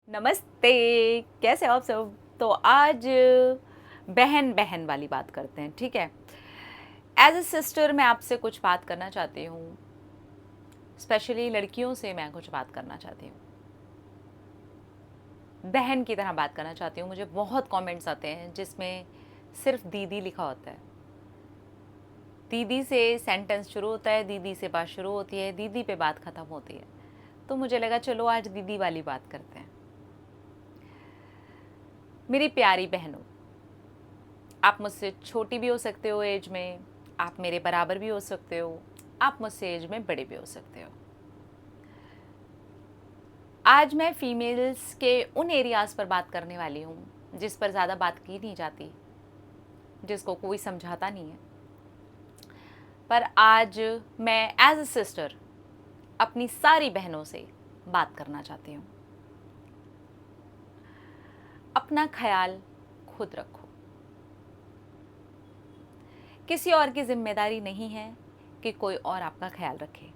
नमस्ते। कैसे हो आप सब? तो आज बहन बहन वाली बात करते हैं, ठीक है? एज अ सिस्टर मैं आपसे कुछ बात करना चाहती हूँ। स्पेशली लड़कियों से मैं कुछ बात करना चाहती हूँ, बहन की तरह बात करना चाहती हूँ। मुझे बहुत कमेंट्स आते हैं जिसमें सिर्फ दीदी लिखा होता है। दीदी से सेंटेंस शुरू होता है, दीदी से बात शुरू होती है, दीदी पे बात ख़त्म होती है। तो मुझे लगा चलो आज दीदी वाली बात करते हैं। मेरी प्यारी बहनों, आप मुझसे छोटी भी हो सकते हो एज में, आप मेरे बराबर भी हो सकते हो, आप मुझसे एज में बड़े भी हो सकते हो। आज मैं फीमेल्स के उन एरियाज़ पर बात करने वाली हूँ जिस पर ज़्यादा बात की नहीं जाती, जिसको कोई समझाता नहीं है। पर आज मैं एज अ सिस्टर अपनी सारी बहनों से बात करना चाहती हूँ। अपना ख्याल खुद रखो। किसी और की जिम्मेदारी नहीं है कि कोई और आपका ख्याल रखे,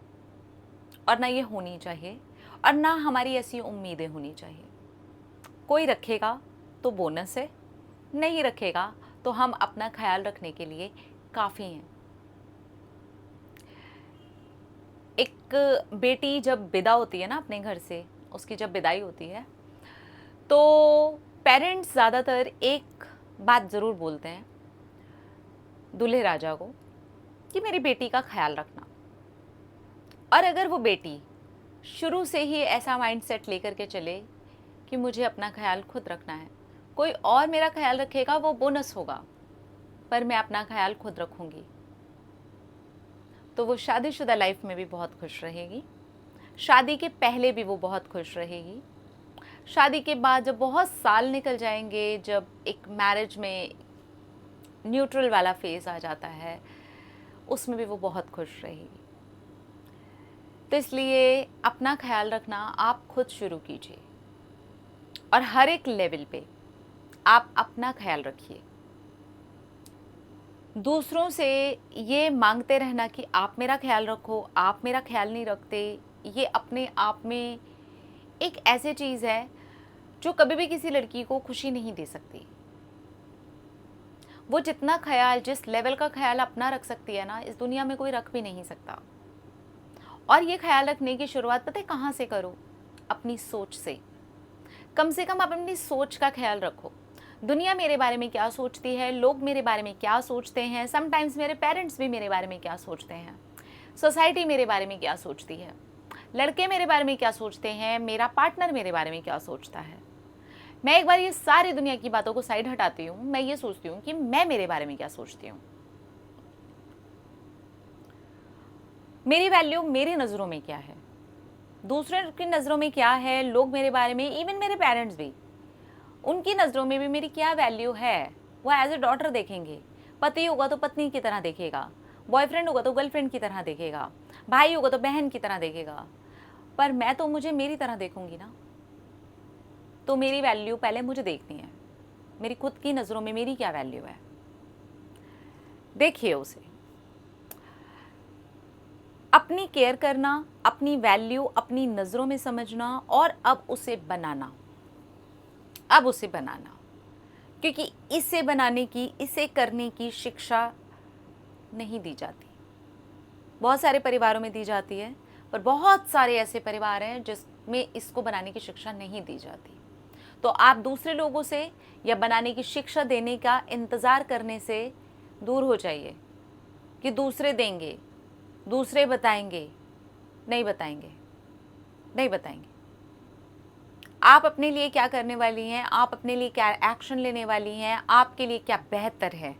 और ना ये होनी चाहिए, और ना हमारी ऐसी उम्मीदें होनी चाहिए। कोई रखेगा तो बोनस है, नहीं रखेगा तो हम अपना ख्याल रखने के लिए काफ़ी हैं। एक बेटी जब विदा होती है ना अपने घर से, उसकी जब विदाई होती है तो पेरेंट्स ज़्यादातर एक बात ज़रूर बोलते हैं दूल्हे राजा को कि मेरी बेटी का ख्याल रखना। और अगर वो बेटी शुरू से ही ऐसा माइंडसेट लेकर के चले कि मुझे अपना ख्याल खुद रखना है, कोई और मेरा ख्याल रखेगा वो बोनस होगा, पर मैं अपना ख्याल खुद रखूंगी, तो वो शादीशुदा लाइफ में भी बहुत खुश रहेगी, शादी के पहले भी वो बहुत खुश रहेगी, शादी के बाद जब बहुत साल निकल जाएंगे, जब एक मैरिज में न्यूट्रल वाला फेज आ जाता है, उसमें भी वो बहुत खुश रहेगी। तो इसलिए अपना ख्याल रखना आप खुद शुरू कीजिए, और हर एक लेवल पे आप अपना ख्याल रखिए। दूसरों से ये मांगते रहना कि आप मेरा ख्याल रखो, आप मेरा ख्याल नहीं रखते, ये अपने आप में एक ऐसी चीज़ है जो कभी भी किसी लड़की को खुशी नहीं दे सकती। वो जितना ख्याल, जिस लेवल का ख्याल अपना रख सकती है ना, इस दुनिया में कोई रख भी नहीं सकता। और ये ख्याल रखने की शुरुआत पता है कहाँ से करो? अपनी सोच से। कम से कम आप अपनी सोच का ख्याल रखो। दुनिया मेरे बारे में क्या सोचती है, लोग मेरे बारे में क्या सोचते हैं, समटाइम्स मेरे पेरेंट्स भी मेरे बारे में क्या सोचते हैं, सोसाइटी मेरे बारे में क्या सोचती है, लड़के मेरे बारे में क्या सोचते हैं, मेरा पार्टनर मेरे बारे में क्या सोचता है। मैं एक बार ये सारी दुनिया की बातों को साइड हटाती हूँ, मैं ये सोचती हूँ कि मैं मेरे बारे में क्या सोचती हूँ। मेरी वैल्यू मेरी नज़रों में क्या है, दूसरे की नज़रों में क्या है, लोग मेरे बारे में, इवन मेरे पेरेंट्स भी, उनकी नज़रों में भी मेरी क्या वैल्यू है, वो एज ए डॉटर देखेंगे। पति होगा तो पत्नी की तरह देखेगा, बॉयफ्रेंड होगा तो गर्लफ्रेंड की तरह देखेगा, भाई होगा तो बहन की तरह देखेगा, पर मैं तो मुझे मेरी तरह देखूंगी ना। तो मेरी वैल्यू पहले मुझे देखनी है, मेरी खुद की नज़रों में मेरी क्या वैल्यू है, देखिए उसे। अपनी केयर करना, अपनी वैल्यू अपनी नज़रों में समझना, और अब उसे बनाना, अब उसे बनाना। क्योंकि इसे बनाने की, इसे करने की शिक्षा नहीं दी जाती। बहुत सारे परिवारों में दी जाती है, पर बहुत सारे ऐसे परिवार हैं जिसमें इसको बनाने की शिक्षा नहीं दी जाती। तो आप दूसरे लोगों से या बनाने की शिक्षा देने का इंतज़ार करने से दूर हो जाइए कि दूसरे देंगे, दूसरे बताएंगे। नहीं बताएंगे, नहीं बताएंगे। आप अपने लिए क्या करने वाली हैं, आप अपने लिए क्या एक्शन लेने वाली हैं, आपके लिए क्या बेहतर है,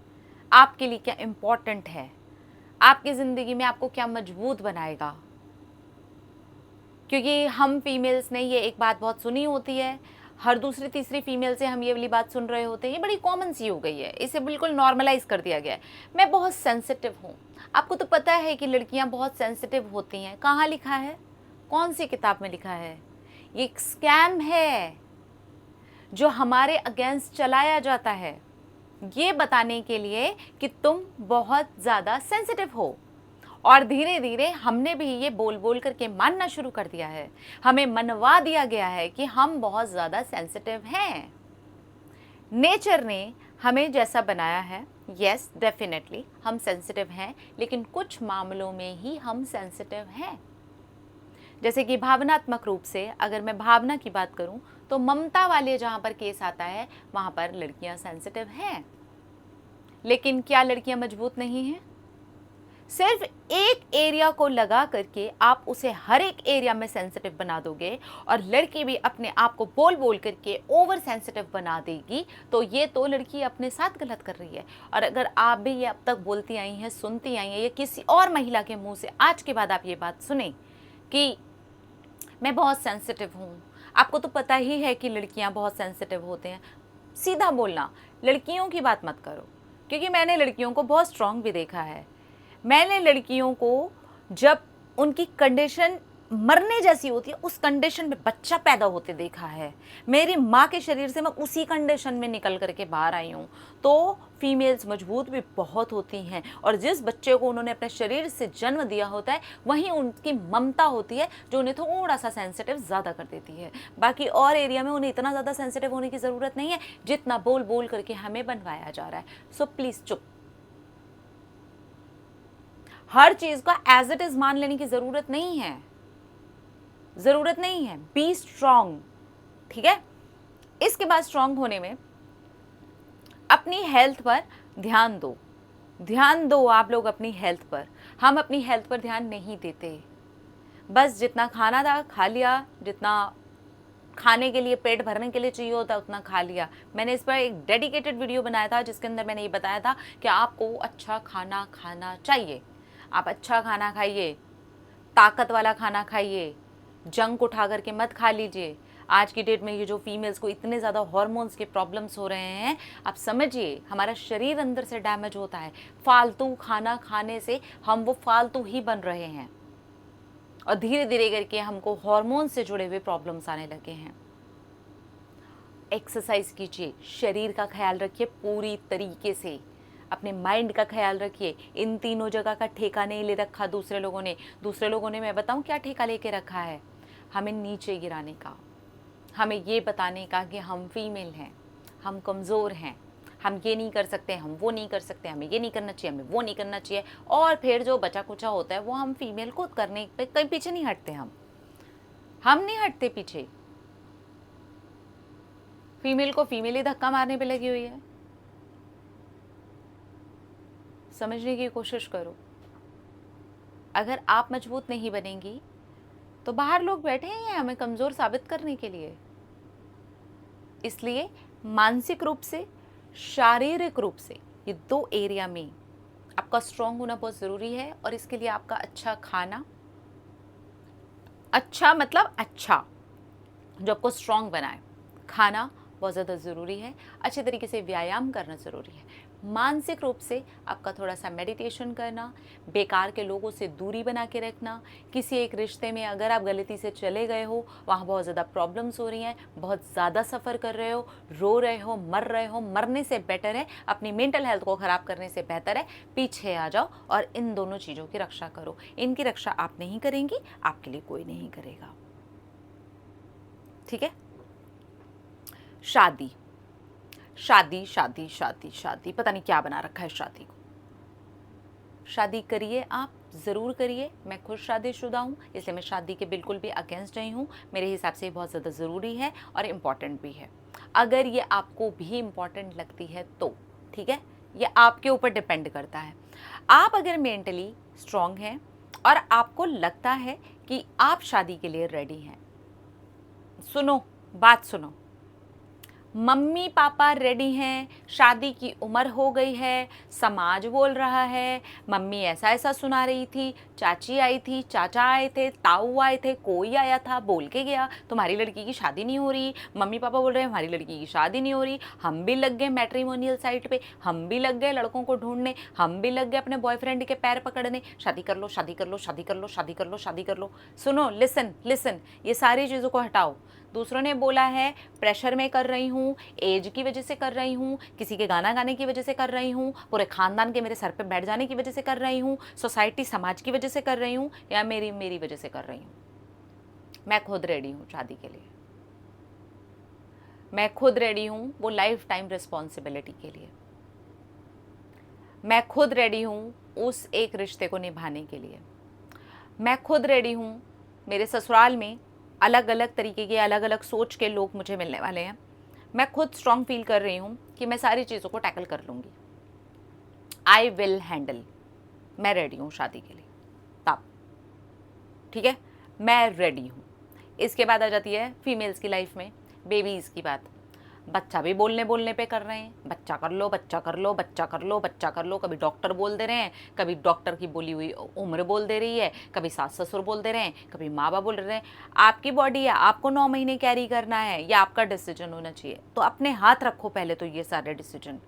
आपके लिए क्या इम्पोर्टेंट है, आपकी ज़िंदगी में आपको क्या मजबूत बनाएगा। क्योंकि हम फीमेल्स ने ये एक बात बहुत सुनी होती है, हर दूसरी तीसरी फीमेल से हम ये वाली बात सुन रहे होते हैं, ये बड़ी कॉमन सी हो गई है, इसे बिल्कुल नॉर्मलाइज कर दिया गया है। मैं बहुत सेंसिटिव हूँ। आपको तो पता है कि लड़कियाँ बहुत सेंसिटिव होती हैं। कहाँ लिखा है, कौन सी किताब में लिखा है? ये एक स्कैम है जो हमारे अगेंस्ट चलाया जाता है, ये बताने के लिए कि तुम बहुत ज़्यादा सेंसिटिव हो, और धीरे धीरे हमने भी ये बोल बोल करके मानना शुरू कर दिया है, हमें मनवा दिया गया है कि हम बहुत ज़्यादा सेंसिटिव हैं। नेचर ने हमें जैसा बनाया है, यस डेफिनेटली हम सेंसिटिव हैं, लेकिन कुछ मामलों में ही हम सेंसिटिव हैं। जैसे कि भावनात्मक रूप से अगर मैं भावना की बात करूं तो ममता वाले जहां पर केस आता है वहां पर लड़कियां सेंसिटिव हैं। लेकिन क्या लड़कियां मजबूत नहीं हैं? सिर्फ एक एरिया को लगा करके आप उसे हर एक एरिया में सेंसिटिव बना दोगे और लड़की भी अपने आप को बोल बोल करके ओवर सेंसिटिव बना देगी, तो ये तो लड़की अपने साथ गलत कर रही है। और अगर आप भी ये अब तक बोलती आई हैं, सुनती आई हैं, या किसी और महिला के मुंह से आज के बाद आप ये बात सुने कि मैं बहुत सेंसिटिव हूँ, आपको तो पता ही है कि लड़कियाँ बहुत सेंसिटिव होते हैं, सीधा बोलना, लड़कियों की बात मत करो। क्योंकि मैंने लड़कियों को बहुत स्ट्रांग भी देखा है। मैंने लड़कियों को जब उनकी कंडीशन मरने जैसी होती है, उस कंडीशन में बच्चा पैदा होते देखा है। मेरी माँ के शरीर से मैं उसी कंडीशन में निकल करके बाहर आई हूँ। तो फीमेल्स मजबूत भी बहुत होती हैं, और जिस बच्चे को उन्होंने अपने शरीर से जन्म दिया होता है वहीं उनकी ममता होती है जो उन्हें थोड़ा सा सेंसिटिव ज़्यादा कर देती है। बाकी और एरिया में उन्हें इतना ज़्यादा सेंसिटिव होने की ज़रूरत नहीं है जितना बोल बोल करके हमें बनवाया जा रहा है। सो प्लीज़ चुप। हर चीज़ को एज इट इज़ मान लेने की ज़रूरत नहीं है, ज़रूरत नहीं है। बी स्ट्रांग, ठीक है। इसके बाद स्ट्रांग होने में अपनी हेल्थ पर ध्यान दो, ध्यान दो आप लोग अपनी हेल्थ पर। हम अपनी हेल्थ पर ध्यान नहीं देते, बस जितना खाना था खा लिया, जितना खाने के लिए पेट भरने के लिए चाहिए होता उतना खा लिया। मैंने इस पर एक डेडिकेटेड वीडियो बनाया था जिसके अंदर मैंने ये बताया था कि आपको अच्छा खाना खाना चाहिए। आप अच्छा खाना खाइए, ताकत वाला खाना खाइए, जंक उठा करके मत खा लीजिए। आज की डेट में ये जो फीमेल्स को इतने ज़्यादा हार्मोन्स के प्रॉब्लम्स हो रहे हैं, आप समझिए हमारा शरीर अंदर से डैमेज होता है। फालतू खाना खाने से हम वो फालतू ही बन रहे हैं और धीरे धीरे करके हमको हार्मोन से जुड़े हुए प्रॉब्लम्स आने लगे हैं। एक्सरसाइज कीजिए, शरीर का ख्याल रखिए पूरी तरीके से, अपने माइंड का ख्याल रखिए। इन तीनों जगह का ठेका नहीं ले रखा दूसरे लोगों ने। दूसरे लोगों ने, मैं बताऊं क्या ठेका लेके रखा है? हमें नीचे गिराने का, हमें ये बताने का कि हम फीमेल हैं, हम कमज़ोर हैं, हम ये नहीं कर सकते, हम वो नहीं कर सकते, हमें ये नहीं करना चाहिए, हमें वो नहीं करना चाहिए। और फिर जो बचा कुचा होता है वो हम फीमेल को करने पे कहीं पीछे नहीं हटते। हम नहीं हटते पीछे। फीमेल को फीमेल ही धक्का मारने पे लगी हुई है। समझने की कोशिश करो। अगर आप मजबूत नहीं बनेंगी तो बाहर लोग बैठे हैं हमें कमज़ोर साबित करने के लिए। इसलिए मानसिक रूप से, शारीरिक रूप से, ये दो एरिया में आपका स्ट्रॉन्ग होना बहुत ज़रूरी है। और इसके लिए आपका अच्छा खाना, अच्छा मतलब अच्छा जो आपको स्ट्रॉन्ग बनाए, खाना बहुत ज़्यादा ज़रूरी है। अच्छे तरीके से व्यायाम करना ज़रूरी है। मानसिक रूप से आपका थोड़ा सा मेडिटेशन करना, बेकार के लोगों से दूरी बना के रखना। किसी एक रिश्ते में अगर आप गलती से चले गए हो, वहाँ बहुत ज़्यादा प्रॉब्लम्स हो रही हैं, बहुत ज़्यादा सफ़र कर रहे हो, रो रहे हो, मरने से बेटर है, अपनी मेंटल हेल्थ को ख़राब करने से बेहतर है पीछे आ जाओ और इन दोनों चीज़ों की रक्षा करो। इनकी रक्षा आप नहीं करेंगी, आपके लिए कोई नहीं करेगा, ठीक है। शादी शादी शादी शादी शादी, पता नहीं क्या बना रखा है शादी को। शादी करिए, आप ज़रूर करिए। मैं खुद शादीशुदा हूँ, इसलिए मैं शादी के बिल्कुल भी अगेंस्ट नहीं हूँ। मेरे हिसाब से ये बहुत ज़्यादा ज़रूरी है और इम्पॉर्टेंट भी है। अगर ये आपको भी इम्पॉर्टेंट लगती है तो ठीक है, ये आपके ऊपर डिपेंड करता है। आप अगर मेंटली स्ट्रॉन्ग हैं और आपको लगता है कि आप शादी के लिए रेडी हैं, सुनो, बात सुनो, मम्मी पापा रेडी हैं, शादी की उम्र हो गई है, समाज बोल रहा है, मम्मी ऐसा ऐसा सुना रही थी, चाची आई थी, चाचा आए थे, ताऊ आए थे, कोई आया था बोल के गया तुम्हारी लड़की की शादी नहीं हो रही। मम्मी पापा बोल रहे हैं हमारी लड़की की शादी नहीं हो रही। हम भी लग गए मैट्रिमोनियल साइट पे, हम भी लग गए लड़कों को ढूंढने, हम भी लग गए अपने बॉयफ्रेंड के पैर पकड़ने, शादी कर लो, शादी कर लो, शादी कर लो, शादी कर लो, शादी कर लो। सुनो, लिसन लिसन, ये सारी चीज़ों को हटाओ। दूसरों ने बोला है प्रेशर में कर रही हूँ, एज की वजह से कर रही हूँ, किसी के गाना गाने की वजह से कर रही हूँ, पूरे खानदान के मेरे सर पे बैठ जाने की वजह से कर रही हूँ, सोसाइटी समाज की वजह से कर रही हूँ, या मेरी मेरी वजह से कर रही हूँ। मैं खुद रेडी हूँ शादी के लिए, मैं खुद रेडी हूँ वो लाइफ टाइम रिस्पॉन्सिबिलिटी के लिए, मैं खुद रेडी हूँ उस एक रिश्ते को निभाने के लिए, मैं खुद रेडी हूँ। मेरे ससुराल में अलग अलग तरीके के, अलग अलग सोच के लोग मुझे मिलने वाले हैं। मैं खुद स्ट्रॉन्ग फील कर रही हूँ कि मैं सारी चीज़ों को टैकल कर लूँगी। I will handle. मैं रेडी हूँ शादी के लिए तब, ठीक है, मैं रेडी हूँ। इसके बाद आ जाती है फीमेल्स की लाइफ में बेबीज़ की बात। बच्चा भी बोलने बोलने पे कर रहे हैं, बच्चा कर लो, बच्चा कर लो, बच्चा कर लो, बच्चा कर लो। कभी डॉक्टर बोल दे रहे हैं, कभी डॉक्टर की बोली हुई उम्र बोल दे रही है, कभी सास ससुर बोल दे रहे हैं, कभी माँ बाप बोल रहे हैं। आपकी बॉडी है, आपको 9 महीने कैरी करना है, या आपका डिसीजन होना चाहिए। तो अपने हाथ रखो पहले तो ये सारे डिसीजन।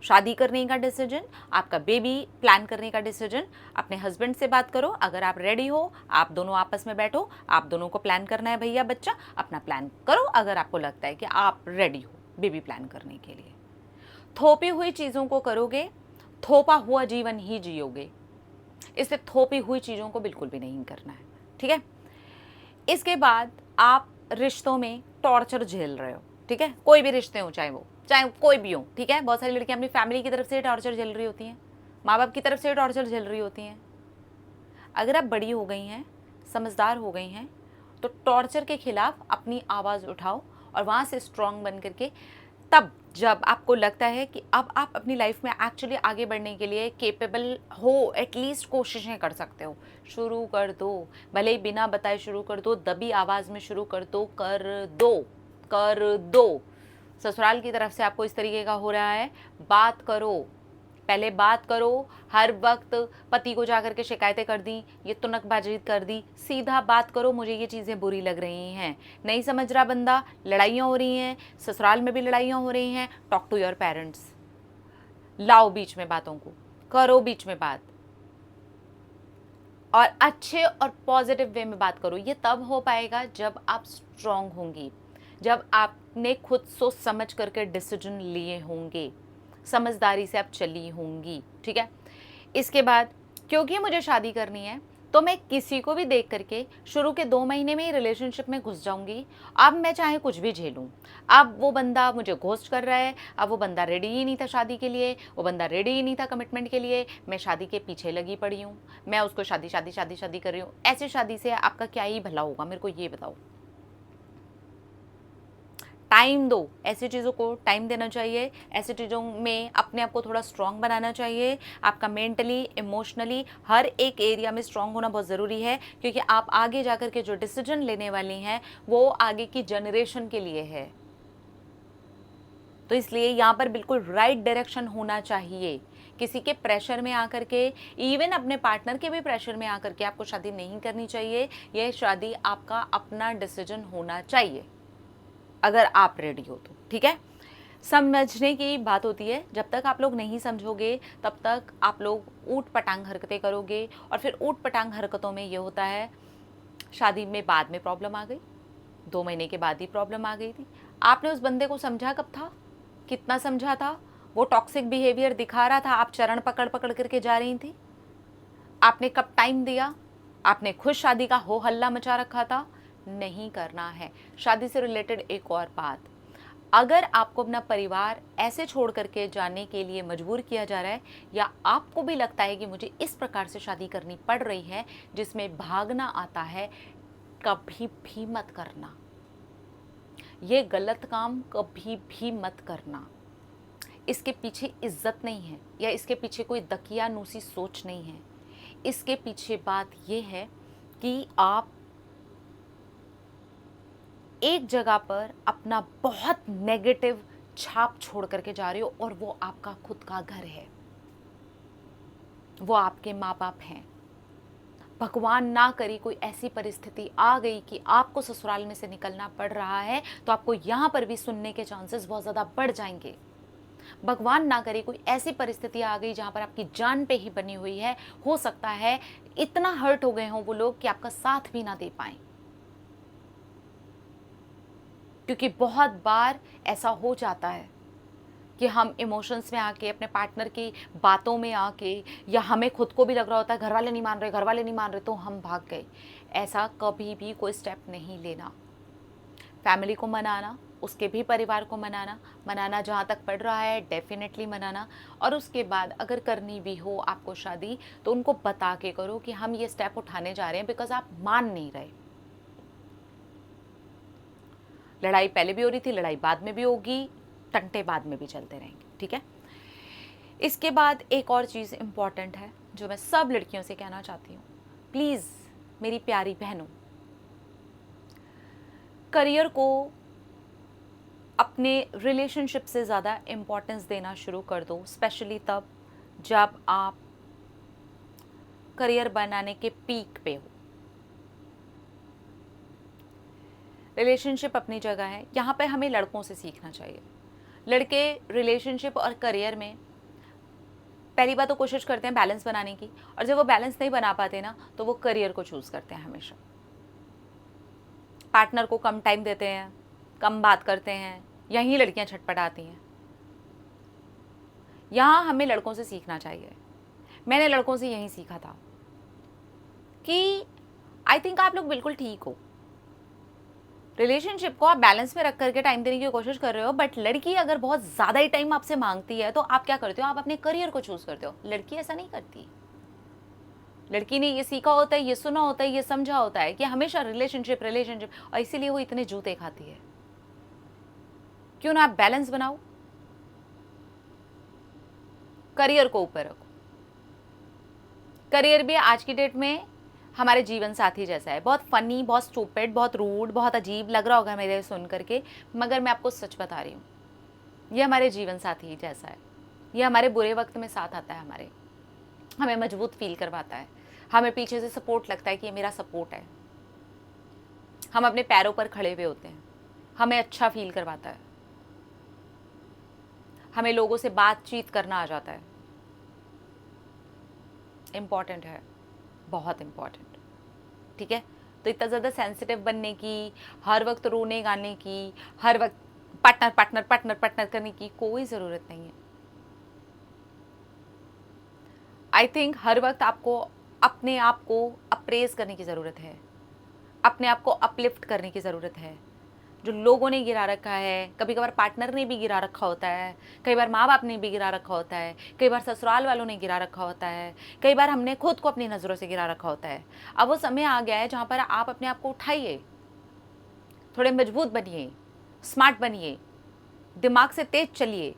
शादी करने का डिसीजन, आपका बेबी प्लान करने का डिसीजन, अपने हस्बैंड से बात करो। अगर आप रेडी हो, आप दोनों आपस में बैठो, आप दोनों को प्लान करना है भैया बच्चा, अपना प्लान करो। अगर आपको लगता है कि आप रेडी हो बेबी प्लान करने के लिए, थोपी हुई चीज़ों को करोगे, थोपा हुआ जीवन ही जियोगे। इसलिए थोपी हुई चीज़ों को बिल्कुल भी नहीं करना है, ठीक है। इसके बाद आप रिश्तों में टॉर्चर झेल रहे हो, ठीक है, कोई भी रिश्ते हो, चाहे कोई भी हो, ठीक है। बहुत सारी लड़कियां अपनी फैमिली की तरफ से टॉर्चर झेल रही होती हैं, माँ बाप की तरफ से टॉर्चर झेल रही होती हैं। अगर आप बड़ी हो गई हैं, समझदार हो गई हैं, तो टॉर्चर के खिलाफ अपनी आवाज़ उठाओ और वहाँ से स्ट्रॉन्ग बन करके, तब जब आपको लगता है कि अब आप अपनी लाइफ में एक्चुअली आगे बढ़ने के लिए केपेबल हो, एटलीस्ट कोशिशें कर सकते हो, शुरू कर दो। भले ही बिना बताए शुरू कर दो, दबी आवाज़ में शुरू कर दो, कर दो, कर दो। ससुराल की तरफ से आपको इस तरीके का हो रहा है, बात करो, पहले बात करो। हर वक्त पति को जाकर के शिकायतें कर दी, ये तुनकबाजी कर दी, सीधा बात करो, मुझे ये चीज़ें बुरी लग रही हैं। नहीं समझ रहा बंदा, लड़ाइयाँ हो रही हैं, ससुराल में भी लड़ाइयाँ हो रही हैं, टॉक टू योर पेरेंट्स। लाओ बीच में बातों को, करो बीच में बात, और अच्छे और पॉजिटिव वे में बात करो। ये तब हो पाएगा जब आप स्ट्रांग होंगी, जब आपने खुद सोच समझ करके डिसीजन लिए होंगे, समझदारी से आप चली होंगी, ठीक है। इसके बाद क्योंकि मुझे शादी करनी है, तो मैं किसी को भी देख करके शुरू के 2 महीने में ही रिलेशनशिप में घुस जाऊंगी। अब मैं चाहे कुछ भी झेलूं। अब वो बंदा मुझे घोस्ट कर रहा है, अब वो बंदा रेडी ही नहीं था शादी के लिए, वो बंदा रेडी ही नहीं था कमिटमेंट के लिए, मैं शादी के पीछे लगी पड़ी हूँ, मैं उसको शादी शादी शादी शादी कर रही हूँ। ऐसी शादी से आपका क्या ही भला होगा, मेरे को ये बताओ। टाइम दो, ऐसी चीज़ों को टाइम देना चाहिए, ऐसी चीज़ों में अपने आप को थोड़ा स्ट्रॉन्ग बनाना चाहिए। आपका मेंटली, इमोशनली हर एक एरिया में स्ट्रॉन्ग होना बहुत ज़रूरी है, क्योंकि आप आगे जाकर के जो डिसीजन लेने वाली हैं वो आगे की जनरेशन के लिए है। तो इसलिए यहाँ पर बिल्कुल राइट डायरेक्शन होना चाहिए। किसी के प्रेशर में आकर के, इवन अपने पार्टनर के भी प्रेशर में आकर के आपको शादी नहीं करनी चाहिए। यह शादी आपका अपना डिसीजन होना चाहिए, अगर आप रेडी हो तो, ठीक है। समझने की बात होती है, जब तक आप लोग नहीं समझोगे तब तक आप लोग ऊट पटांग हरकतें करोगे, और फिर ऊट पटांग हरकतों में ये होता है, शादी में बाद में प्रॉब्लम आ गई, 2 महीने के बाद ही प्रॉब्लम आ गई थी। आपने उस बंदे को समझा कब था, कितना समझा था? वो टॉक्सिक बिहेवियर दिखा रहा था, आप चरण पकड़ पकड़ करके जा रही थी। आपने कब टाइम दिया? आपने खुद शादी का हो हल्ला मचा रखा था। नहीं करना है। शादी से रिलेटेड एक और बात, अगर आपको अपना परिवार ऐसे छोड़ करके जाने के लिए मजबूर किया जा रहा है, या आपको भी लगता है कि मुझे इस प्रकार से शादी करनी पड़ रही है जिसमें भागना आता है, कभी भी मत करना। ये गलत काम कभी भी मत करना। इसके पीछे इज्जत नहीं है, या इसके पीछे कोई दकियानूसी सोच नहीं है। इसके पीछे बात यह है कि आप एक जगह पर अपना बहुत नेगेटिव छाप छोड़ करके जा रहे हो, और वो आपका खुद का घर है, वो आपके माँ बाप हैं। भगवान ना करे कोई ऐसी परिस्थिति आ गई कि आपको ससुराल में से निकलना पड़ रहा है, तो आपको यहाँ पर भी सुनने के चांसेस बहुत ज़्यादा बढ़ जाएंगे। भगवान ना करे कोई ऐसी परिस्थिति आ गई जहाँ पर आपकी जान पे ही बनी हुई है, हो सकता है इतना हर्ट हो गए हों वो लोग कि आपका साथ भी ना दे पाएं। क्योंकि बहुत बार ऐसा हो जाता है कि हम इमोशंस में आके, अपने पार्टनर की बातों में आके, या हमें खुद को भी लग रहा होता है घर वाले नहीं मान रहे, घर वाले नहीं मान रहे, तो हम भाग गए। ऐसा कभी भी कोई स्टेप नहीं लेना। फैमिली को मनाना, उसके भी परिवार को मनाना, मनाना जहाँ तक पड़ रहा है डेफिनेटली मनाना। और उसके बाद अगर करनी भी हो आपको शादी, तो उनको बता के करो कि हम ये स्टेप उठाने जा रहे हैं, बिकॉज आप मान नहीं रहे। लड़ाई पहले भी हो रही थी, लड़ाई बाद में भी होगी, टंटे बाद में भी चलते रहेंगे, ठीक है। इसके बाद एक और चीज़ इम्पॉर्टेंट है जो मैं सब लड़कियों से कहना चाहती हूँ, प्लीज़ मेरी प्यारी बहनों, करियर को अपने रिलेशनशिप से ज़्यादा इम्पोर्टेंस देना शुरू कर दो, स्पेशली तब जब आप करियर बनाने के पीक पे हो। रिलेशनशिप अपनी जगह है, यहाँ पे हमें लड़कों से सीखना चाहिए। लड़के रिलेशनशिप और करियर में पहली बात तो कोशिश करते हैं बैलेंस बनाने की, और जब वो बैलेंस नहीं बना पाते ना, तो वो करियर को चूज़ करते हैं हमेशा। पार्टनर को कम टाइम देते हैं, कम बात करते हैं, यहीं लड़कियां छटपटाती हैं। यहाँ हमें लड़कों से सीखना चाहिए। मैंने लड़कों से यही सीखा था कि आई थिंक आप लोग बिल्कुल ठीक हो, रिलेशनशिप को आप बैलेंस में रख करके टाइम देने की कोशिश कर रहे हो, बट लड़की अगर बहुत ज़्यादा ही टाइम आपसे मांगती है तो आप क्या करते हो, आप अपने करियर को चूज़ करते हो। लड़की ऐसा नहीं करती। लड़की ने ये सीखा होता है, ये सुना होता है, ये समझा होता है कि हमेशा रिलेशनशिप रिलेशनशिप, और इसीलिए वो इतने जूते खाती है। क्यों ना आप बैलेंस बनाओ, करियर को ऊपर रखो। करियर भी आज की डेट में हमारे जीवन साथी जैसा है, बहुत फनी, बहुत स्टूपिड, बहुत रूड, बहुत अजीब लग रहा होगा मेरे सुन करके, मगर मैं आपको सच बता रही हूँ, ये हमारे जीवन साथी जैसा है। ये हमारे बुरे वक्त में साथ आता है, हमें मजबूत फील करवाता है, हमें पीछे से सपोर्ट लगता है कि ये मेरा सपोर्ट है। हम अपने पैरों पर खड़े हुए होते हैं, हमें अच्छा फील करवाता है, हमें लोगों से बातचीत करना आ जाता है। इम्पॉर्टेंट है, बहुत इम्पॉर्टेंट, ठीक है। तो इतना ज़्यादा सेंसिटिव बनने की, हर वक्त रोने गाने की, हर वक्त पार्टनर पार्टनर पार्टनर पार्टनर करने की कोई ज़रूरत नहीं है। आई थिंक हर वक्त आपको अपने आप को अप्रेज करने की ज़रूरत है, अपने आप को अपलिफ्ट करने की ज़रूरत है। जो लोगों ने गिरा रखा है, कभी कभार पार्टनर ने भी गिरा रखा होता है, कई बार माँ बाप ने भी गिरा रखा होता है, कई बार ससुराल वालों ने गिरा रखा होता है, कई बार हमने खुद को अपनी नज़रों से गिरा रखा होता है। अब वो समय आ गया है जहाँ पर आप अपने आप को उठाइए, थोड़े मजबूत बनिए, स्मार्ट बनिए, दिमाग से तेज चलिए,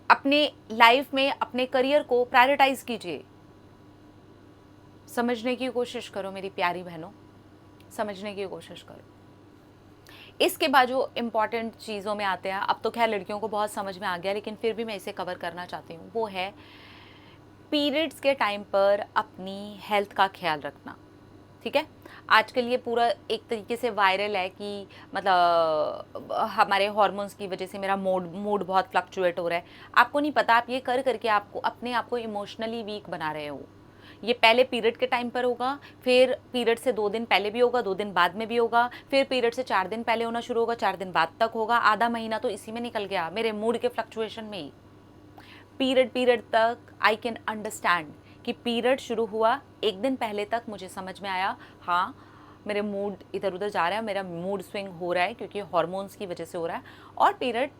अपने लाइफ में अपने करियर को प्रायोरिटाइज कीजिए। समझने की कोशिश करो मेरी प्यारी बहनों, समझने की कोशिश करो। इसके बाद जो इम्पॉर्टेंट चीज़ों में आते हैं, अब तो खैर लड़कियों को बहुत समझ में आ गया, लेकिन फिर भी मैं इसे कवर करना चाहती हूँ, वो है पीरियड्स के टाइम पर अपनी हेल्थ का ख्याल रखना, ठीक है। आजकल ये पूरा एक तरीके से वायरल है कि मतलब हमारे हार्मोन्स की वजह से मेरा मूड बहुत फ्लक्चुएट हो रहा है। आपको नहीं पता, आप ये कर करके आपको अपने आप को इमोशनली वीक बना रहे हो। ये पहले पीरियड के टाइम पर होगा, फिर पीरियड से 2 दिन पहले भी होगा, 2 दिन बाद में भी होगा, फिर पीरियड से 4 दिन पहले होना शुरू होगा, 4 दिन बाद तक होगा, आधा महीना तो इसी में निकल गया, मेरे मूड के फ्लक्चुएशन में ही। पीरियड तक आई कैन अंडरस्टैंड कि पीरियड शुरू हुआ 1 दिन पहले तक मुझे समझ में आया, हाँ मेरे मूड इधर उधर जा रहा है, मेरा मूड स्विंग हो रहा है क्योंकि हार्मोन्स की वजह से हो रहा है, और पीरियड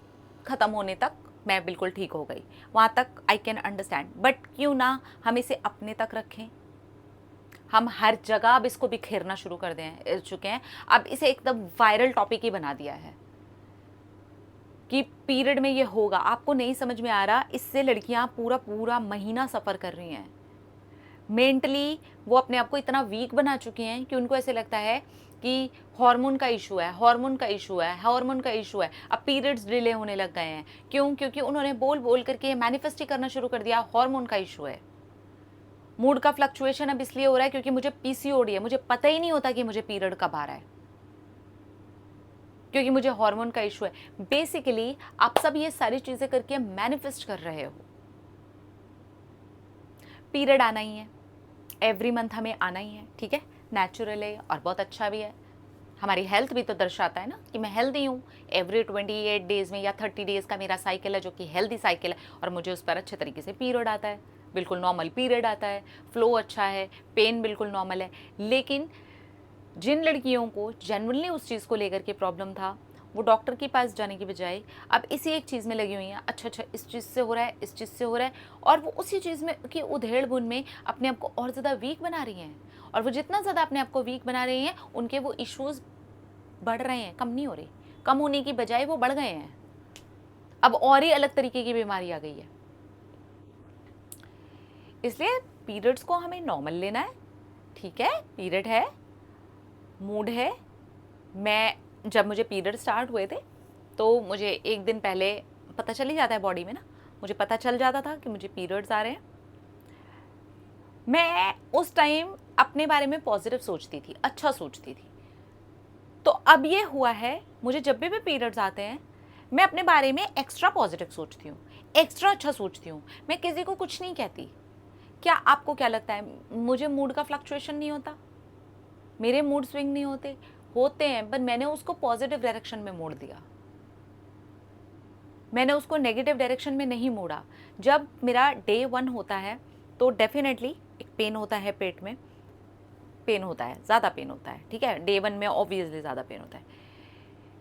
ख़त्म होने तक मैं बिल्कुल ठीक हो गई, वहाँ तक आई कैन अंडरस्टैंड। बट क्यों ना हम इसे अपने तक रखें। हम हर जगह अब इसको बिखेरना शुरू कर दें चुके हैं, अब इसे एकदम वायरल टॉपिक ही बना दिया है कि पीरियड में ये होगा। आपको नहीं समझ में आ रहा, इससे लड़कियां पूरा पूरा महीना सफ़र कर रही हैं। मेंटली वो अपने आप को इतना वीक बना चुकी हैं कि उनको ऐसे लगता है कि हार्मोन का इशू है, हार्मोन का इशू है, हार्मोन का इशू है। अब पीरियड्स डिले होने लग गए हैं, क्यों? क्योंकि उन्होंने बोल बोल करके ये मैनिफेस्ट ही करना शुरू कर दिया, हार्मोन का इशू है। मूड का फ्लक्चुएशन अब इसलिए हो रहा है क्योंकि मुझे पीसीओडी है, मुझे पता ही नहीं होता कि मुझे पीरियड कब आ रहा है, क्योंकि मुझे हार्मोन का इशू है। बेसिकली आप सब ये सारी चीज़ें करके मैनिफेस्ट कर रहे हो। पीरियड आना ही है, एवरी मंथ हमें आना ही है, ठीक है, नेचुरल है और बहुत अच्छा भी है। हमारी हेल्थ भी तो दर्शाता है ना कि मैं हेल्दी हूँ। एवरी 28 डेज़ में या 30 डेज़ का मेरा साइकिल है जो कि हेल्दी साइकिल है, और मुझे उस पर अच्छे तरीके से पीरियड आता है, बिल्कुल नॉर्मल पीरियड आता है, फ्लो अच्छा है, पेन बिल्कुल नॉर्मल है। लेकिन जिन लड़कियों को जेन्युइनली उस चीज़ को लेकर के प्रॉब्लम था, वो डॉक्टर के पास जाने की बजाय अब इसी एक चीज़ में लगी हुई हैं, अच्छा अच्छा इस चीज़ से हो रहा है, इस चीज़ से हो रहा है, और वो उसी चीज़ में की उधेड़-बुन में अपने आप को और ज़्यादा वीक बना रही हैं। और वो जितना ज़्यादा अपने आप को वीक बना रही हैं, उनके वो इश्यूज़ बढ़ रहे हैं, कम नहीं हो रहे। कम होने की बजाय वो बढ़ गए हैं। अब और ही अलग तरीके की बीमारी आ गई है। इसलिए पीरियड्स को हमें नॉर्मल लेना है, ठीक है, पीरियड है, मूड है। मैं जब मुझे पीरियड स्टार्ट हुए थे, तो मुझे 1 दिन पहले पता चल ही जाता है बॉडी में ना, मुझे पता चल जाता था कि मुझे पीरियड्स आ रहे हैं। मैं उस टाइम अपने बारे में पॉजिटिव सोचती थी, अच्छा सोचती थी। तो अब ये हुआ है, मुझे जब भी पीरियड्स आते हैं, मैं अपने बारे में एक्स्ट्रा पॉजिटिव सोचती हूँ, एक्स्ट्रा अच्छा सोचती हूँ। मैं किसी को कुछ नहीं कहती। क्या आपको क्या लगता है मुझे मूड का फ्लक्चुएशन नहीं होता? मेरे मूड स्विंग नहीं होते? होते हैं, पर मैंने उसको पॉजिटिव डायरेक्शन में मोड़ दिया। मैंने उसको नेगेटिव डायरेक्शन में नहीं मोड़ा। जब मेरा डे 1 होता है, तो डेफ़िनेटली एक पेन होता है पेट में, पेन होता है, ज़्यादा पेन होता है, ठीक है? डे 1 में ऑब्वियसली ज़्यादा पेन होता है।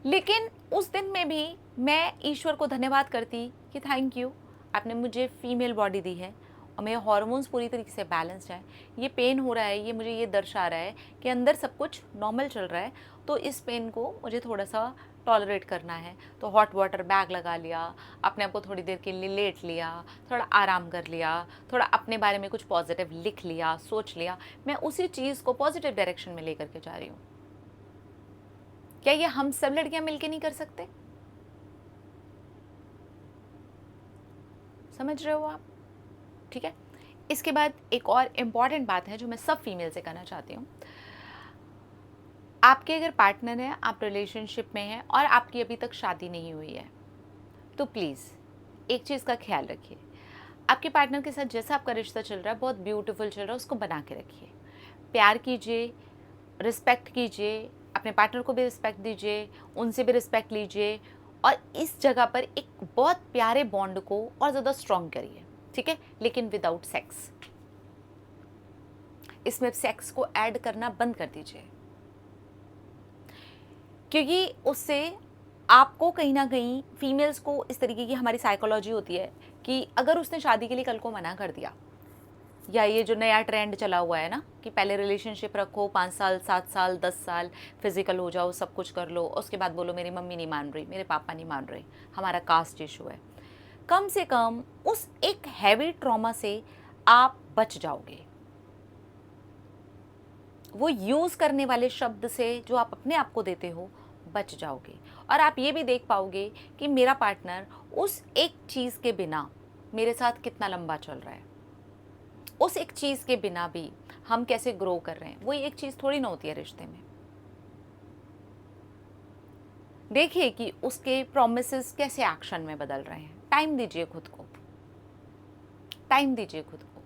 लेकिन उस दिन में भी मैं ईश्वर को धन्यवाद करती कि थैंक यू, आपने मुझे फीमेल बॉडी दी है और मेरे हार्मोन्स पूरी तरीके से बैलेंस्ड हैं। ये पेन हो रहा है, ये मुझे ये दर्शा रहा है कि अंदर सब कुछ नॉर्मल चल रहा है, तो इस पेन को मुझे थोड़ा-सा टॉलरेट करना है। तो हॉट वाटर बैग लगा लिया, अपने आप को थोड़ी देर के लिए लेट लिया, थोड़ा आराम कर लिया, थोड़ा अपने बारे में कुछ पॉजिटिव लिख लिया, सोच लिया। मैं उसी चीज़ को पॉजिटिव डायरेक्शन में लेकर के जा रही हूँ। क्या ये हम सब लड़कियां मिलके नहीं कर सकते? समझ रहे हो आप? ठीक है। इसके बाद एक और इम्पॉर्टेंट बात है जो मैं सब फीमेल से कहना चाहती हूँ। आपके अगर पार्टनर है, आप रिलेशनशिप में हैं और आपकी अभी तक शादी नहीं हुई है, तो प्लीज़ एक चीज़ का ख्याल रखिए। आपके पार्टनर के साथ जैसा आपका रिश्ता चल रहा है, बहुत ब्यूटीफुल चल रहा है, उसको बना के रखिए। प्यार कीजिए, रिस्पेक्ट कीजिए, अपने पार्टनर को भी रिस्पेक्ट दीजिए, उनसे भी रिस्पेक्ट लीजिए, और इस जगह पर एक बहुत प्यारे बॉन्ड को और ज़्यादा स्ट्रॉन्ग करिए, ठीक है? लेकिन विदाउट सेक्स। इसमें सेक्स को ऐड करना बंद कर दीजिए, क्योंकि उससे आपको कहीं ना कहीं फीमेल्स को इस तरीके की हमारी साइकोलॉजी होती है कि अगर उसने शादी के लिए कल को मना कर दिया, या ये जो नया ट्रेंड चला हुआ है ना कि पहले रिलेशनशिप रखो 5 साल 7 साल 10 साल, फिजिकल हो जाओ, सब कुछ कर लो, उसके बाद बोलो मेरी मम्मी नहीं मान रही, मेरे पापा नहीं मान रहे, हमारा कास्ट इशू है। कम से कम उस एक हैवी ट्रॉमा से आप बच जाओगे। वो यूज़ करने वाले शब्द से जो आप अपने आप को देते हो, बच जाओगे। और आप ये भी देख पाओगे कि मेरा पार्टनर उस एक चीज़ के बिना मेरे साथ कितना लंबा चल रहा है, उस एक चीज़ के बिना भी हम कैसे ग्रो कर रहे हैं। वही एक चीज़ थोड़ी ना होती है रिश्ते में। देखिए कि उसके प्रॉमिसेस कैसे एक्शन में बदल रहे हैं। टाइम दीजिए खुद को, टाइम दीजिए खुद को।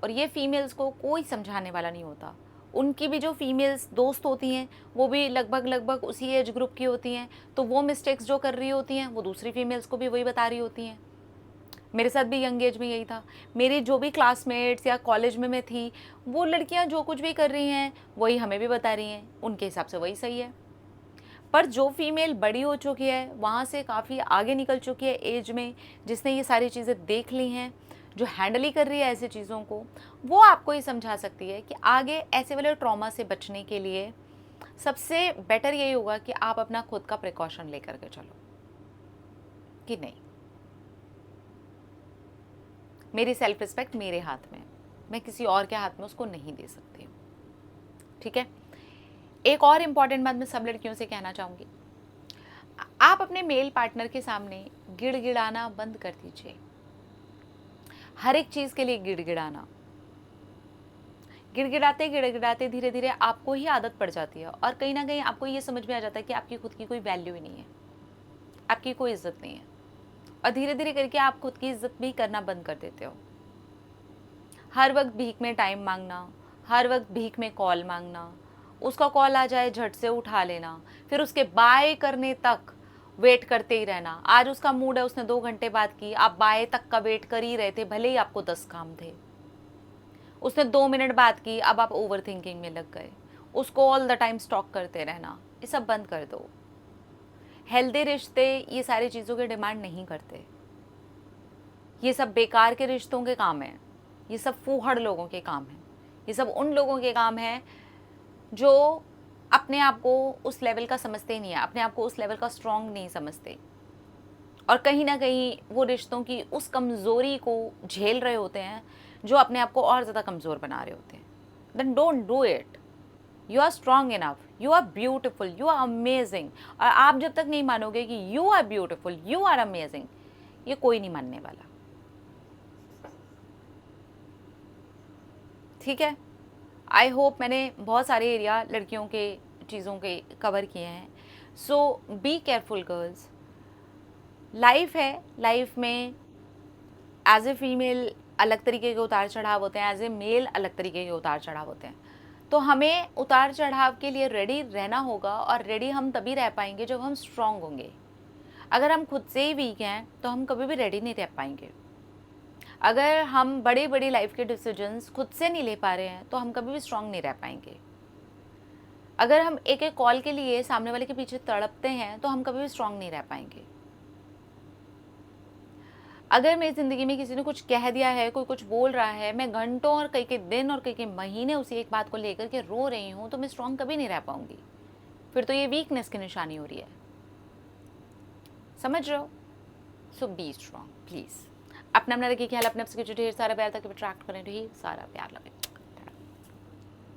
और ये फीमेल्स को कोई समझाने वाला नहीं होता। उनकी भी जो फीमेल्स दोस्त होती हैं, वो भी लगभग लगभग उसी एज ग्रुप की होती हैं, तो वो मिस्टेक्स जो कर रही होती हैं, वो दूसरी फीमेल्स को भी वही बता रही होती हैं। मेरे साथ भी यंग एज में यही था। मेरी जो भी क्लासमेट्स या कॉलेज में मैं थी, वो लड़कियां जो कुछ भी कर रही हैं, वही हमें भी बता रही हैं, उनके हिसाब से वही सही है। पर जो फीमेल बड़ी हो चुकी है, वहाँ से काफ़ी आगे निकल चुकी है एज में, जिसने ये सारी चीज़ें देख ली हैं, जो हैंडल ही कर रही है ऐसी चीज़ों को, वो आपको ये समझा सकती है कि आगे ऐसे वाले ट्रॉमा से बचने के लिए सबसे बेटर यही होगा कि आप अपना खुद का प्रिकॉशन लेकर के चलो कि नहीं, मेरी सेल्फ रिस्पेक्ट मेरे हाथ में है, मैं किसी और के हाथ में उसको नहीं दे सकती हूँ, ठीक है। एक और इम्पॉर्टेंट बात मैं सब लड़कियों से कहना चाहूँगी, आप अपने मेल पार्टनर के सामने गिड़गिड़ाना बंद कर दीजिए। हर एक चीज़ के लिए गिड़गिड़ाना, गिड़गिड़ाते गिड़गिड़ाते धीरे धीरे आपको ही आदत पड़ जाती है, और कहीं ना कहीं आपको ये समझ में आ जाता है कि आपकी खुद की कोई वैल्यू ही नहीं है, आपकी कोई इज्जत नहीं है, और धीरे धीरे करके आप खुद की इज्जत भी करना बंद कर देते हो। हर वक्त भीख में टाइम मांगना, हर वक्त भीख में कॉल मांगना, उसका कॉल आ जाए झट से उठा लेना, फिर उसके बाय करने तक वेट करते ही रहना। आज उसका मूड है, उसने 2 घंटे बात की, आप बाय तक का वेट कर ही रहे थे, भले ही आपको 10 काम थे। उसने 2 मिनट बात की, अब आप ओवर थिंकिंग में लग गए, उसको ऑल द टाइम स्टॉक करते रहना। ये सब बंद कर दो। हेल्दी रिश्ते ये सारी चीज़ों की डिमांड नहीं करते। ये सब बेकार के रिश्तों के काम हैं, ये सब फूहड़ लोगों के काम हैं, ये सब उन लोगों के काम हैं जो अपने आप को उस लेवल का समझते ही नहीं है, अपने आप को उस लेवल का स्ट्रॉन्ग नहीं समझते, और कहीं ना कहीं वो रिश्तों की उस कमज़ोरी को झेल रहे होते हैं जो अपने आप को और ज़्यादा कमज़ोर बना रहे होते हैं। Then don't do it. You are strong enough, you are beautiful, you are amazing. और आप जब तक नहीं मानोगे कि you are beautiful, you are amazing, ये कोई नहीं मानने वाला। ठीक है, आई होप मैंने बहुत सारे एरिया लड़कियों के चीज़ों के कवर किए हैं। सो बी केयरफुल गर्ल्स। लाइफ है, लाइफ में एज ए फीमेल अलग तरीके के उतार चढ़ाव होते हैं, एज ए मेल अलग तरीके के उतार चढ़ाव होते हैं। तो हमें उतार चढ़ाव के लिए रेडी रहना होगा, और रेडी हम तभी रह पाएंगे जब हम स्ट्रांग होंगे। अगर हम खुद से ही वीक हैं तो हम कभी भी रेडी नहीं रह पाएंगे। अगर हम बड़े बड़े लाइफ के डिसीजंस खुद से नहीं ले पा रहे हैं तो हम कभी भी स्ट्रांग नहीं रह पाएंगे। अगर हम एक एक कॉल के लिए सामने वाले के पीछे तड़पते हैं तो हम कभी भी स्ट्रांग नहीं रह पाएंगे। अगर मेरी ज़िंदगी में किसी ने कुछ कह दिया है, कोई कुछ बोल रहा है, मैं घंटों और कई के दिन और कई के महीने उसी एक बात को लेकर के रो रही हूँ, तो मैं स्ट्रांग कभी नहीं रह पाऊंगी। फिर तो ये वीकनेस की निशानी हो रही है। समझ रहे हो? सो बी स्ट्रांग प्लीज़। अपना रखिए ख्याल, अपने आपसे ढेर सारा प्यार तक अट्रैक्ट करें, ढेर सारा प्यार लगे।